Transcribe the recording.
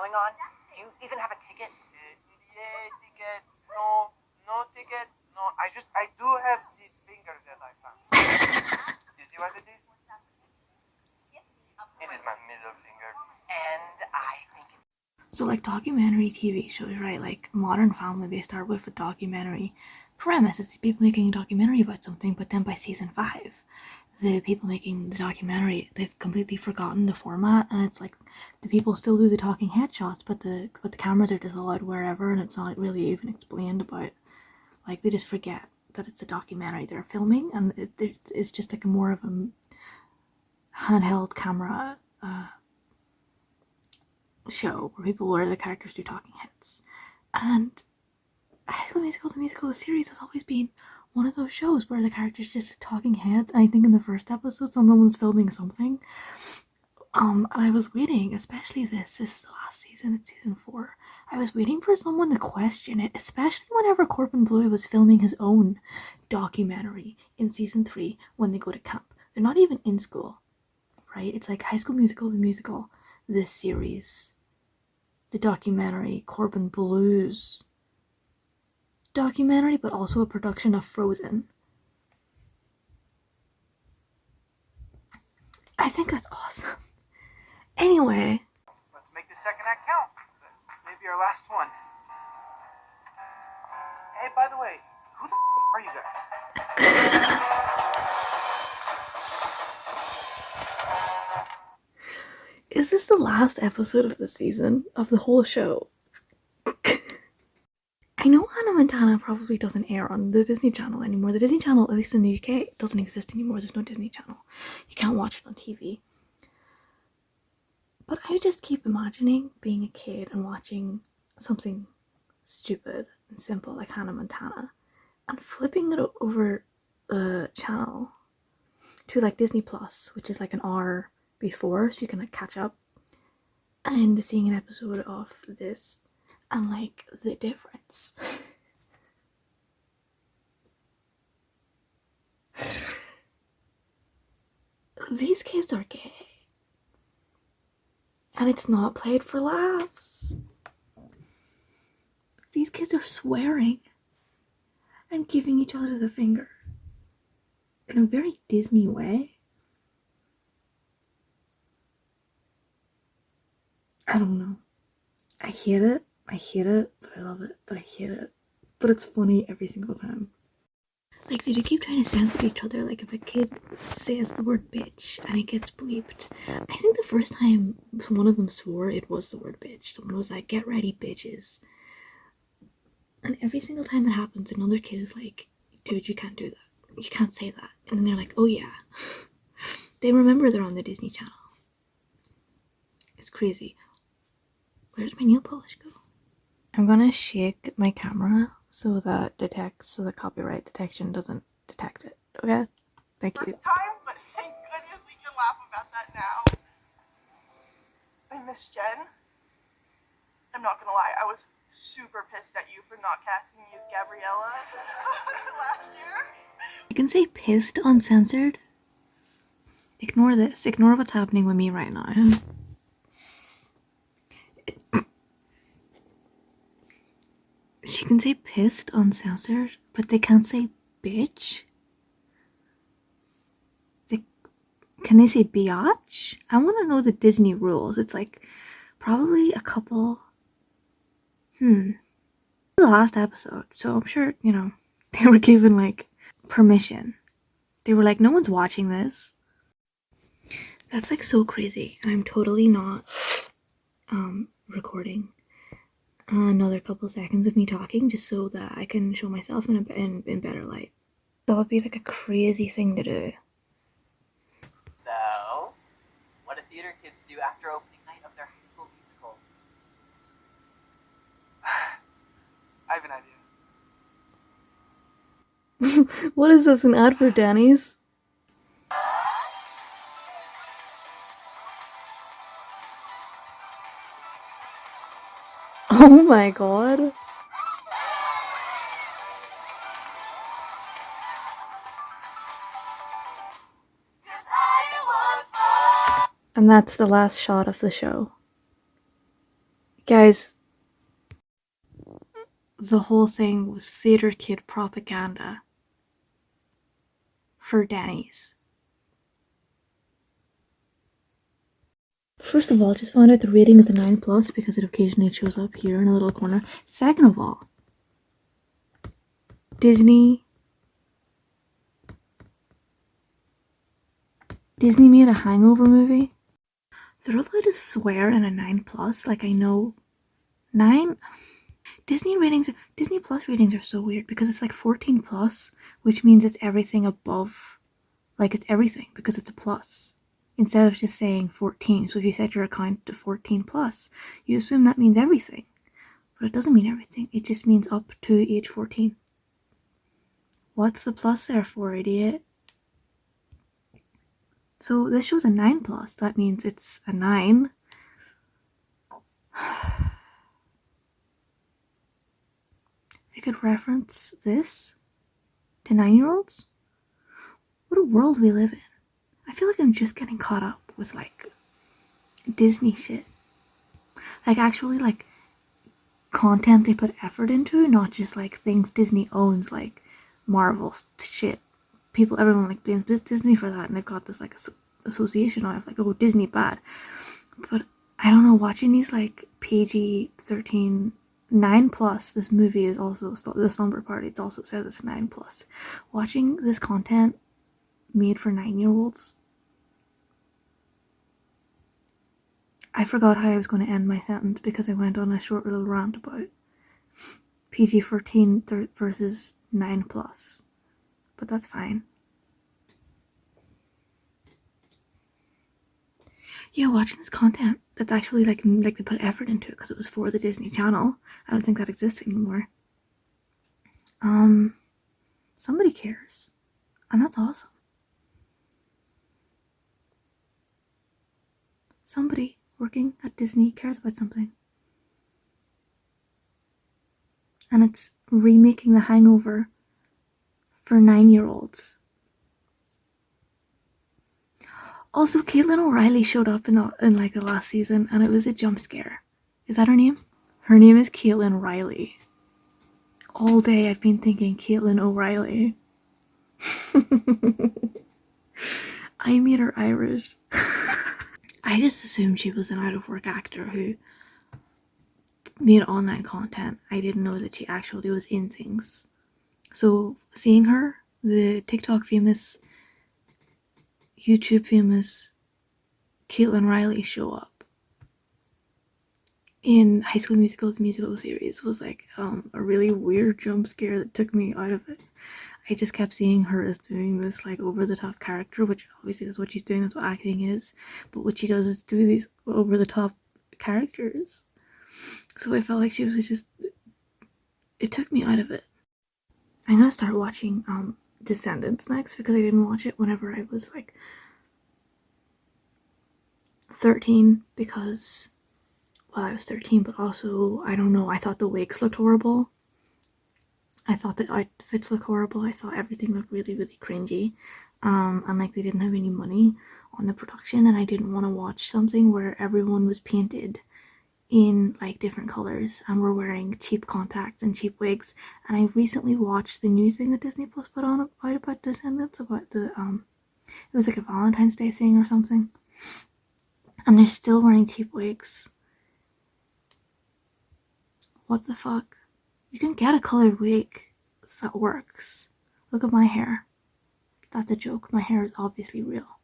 going on? Do you even have a ticket? Yeah, ticket. No, no ticket. No, I do have these fingers that I found. You see what it is? It is my middle finger. And I think it's... So like documentary TV shows, right? Like Modern Family, they start with a documentary premise. It's people making a documentary about something, but then by season 5, the people making the documentary, they've completely forgotten the format, and it's like the people still do the talking headshots, but the cameras are just allowed wherever, and it's not really even explained about. Like they just forget that it's a documentary they're filming, and it's just like a more of a handheld camera show where the characters do talking heads. And High School Musical, the musical, the series has always been one of those shows where the characters just talking heads. And I think in the first episode, someone's filming something. And I was waiting, especially this is the last season, it's season 4. I was waiting for someone to question it, especially whenever Corbin Bleu was filming his own documentary in season 3 when they go to camp. They're not even in school, right? It's like High School Musical, the musical, this series, the documentary, Corbin Bleu's documentary, but also a production of Frozen. I think that's awesome. Anyway. Let's make the second act count. This may be our last one. Hey, by the way, who the are you guys? Is this the last episode of the season? Of the whole show? I know Hannah Montana probably doesn't air on the Disney Channel anymore. The Disney Channel, at least in the UK, doesn't exist anymore. There's no Disney Channel. You can't watch it on TV. But I just keep imagining being a kid and watching something stupid and simple like Hannah Montana and flipping it over the channel to like Disney Plus, which is like an hour before, so you can like catch up, and seeing an episode of this and like the difference. These kids are gay. And it's not played for laughs. These kids are swearing and giving each other the finger in a very Disney way. I don't know. I hate it, but I love it, but I hate it. But it's funny every single time. Like, they do keep trying to censor each other. Like, if a kid says the word bitch and it gets bleeped. I think the first time one of them swore, it was the word bitch. Someone was like, get ready, bitches. And every single time it happens, another kid is like, dude, you can't do that. You can't say that. And then they're like, oh yeah. They remember they're on the Disney Channel. It's crazy. Where's my nail polish go? I'm gonna shake my camera so that copyright detection doesn't detect it. Okay? Thank you. First time, but thank goodness we can laugh about that now. I miss Jen. I'm not gonna lie, I was super pissed at you for not casting me as Gabriella last year. You can say pissed uncensored. Ignore this. Ignore what's happening with me right now. She can say pissed uncensored, but they can't say bitch. Can they say biatch? I want to know the Disney rules. It's like probably a couple. The last episode, so I'm sure, they were given like permission. They were like, no one's watching this. That's like so crazy, and I'm totally not recording another couple seconds of me talking just so that I can show myself in better light. That would be like a crazy thing to do. So, what do theater kids do after opening night of their High School Musical? I have an idea. What is this, an ad for Danny's? Oh my god. And that's the last shot of the show. Guys, the whole thing was theater kid propaganda for Denny's. First of all, just found out the rating is a 9+ because it occasionally shows up here in a little corner. Second of all, Disney made a Hangover movie. They're allowed to swear in a 9+. Like, I know 9 Disney Plus ratings are so weird because it's like 14+, which means it's everything above, like it's everything because it's a plus instead of just saying 14. So if you set your account to 14+, you assume that means everything, but it doesn't mean everything. It just means up to age 14. What's the plus there for, idiot? So this show's a 9+. That means it's a 9. They could reference this to 9-year-olds? What a world we live in. I feel like I'm just getting caught up with like Disney shit. Like actually like content they put effort into, not just like things Disney owns, like Marvel shit. Everyone like blames Disney for that, and they've got this like association on it, like, oh, Disney bad. But I don't know, watching these like PG-13 9+, this movie is also the Slumber Party. It also says it's 9+. Watching this content made for 9-year-olds. I forgot how I was going to end my sentence because I went on a short little rant about PG-13 versus 9+. But that's fine. Yeah, watching this content that's actually like they put effort into it because it was for the Disney Channel. I don't think that exists anymore. Somebody cares, and that's awesome. Somebody working at Disney cares about something, and it's remaking The Hangover for 9-year-olds. Also, Caitlin O'Reilly showed up in the last season, and it was a jump scare. Is that her name? Her name is Caitlin Riley. All day I've been thinking Caitlin O'Reilly. I made her Irish. I just assumed she was an out-of-work actor who made online content. I didn't know that she actually was in things. So seeing her, the TikTok famous, YouTube famous Caitlin Riley show up in High School Musical, the musical series, was like a really weird jump scare that took me out of it. I just kept seeing her as doing this like over-the-top character, which obviously is what she's doing, that's what acting is, but what she does is do these over-the-top characters. So I felt like she was just, it took me out of it. I'm gonna start watching Descendants next because I didn't watch it whenever I was like 13 because, well, I was 13, but also, I don't know, I thought the wigs looked horrible. I thought the outfits looked horrible. I thought everything looked really, really cringy. And like they didn't have any money on the production, and I didn't want to watch something where everyone was painted in like different colors and were wearing cheap contacts and cheap wigs. And I recently watched the new thing that Disney Plus put on out about Descendants, about the it was like a Valentine's Day thing or something, and they're still wearing cheap wigs. What the fuck? You can get a colored wig that works. Look at my hair. That's a joke. My hair is obviously real.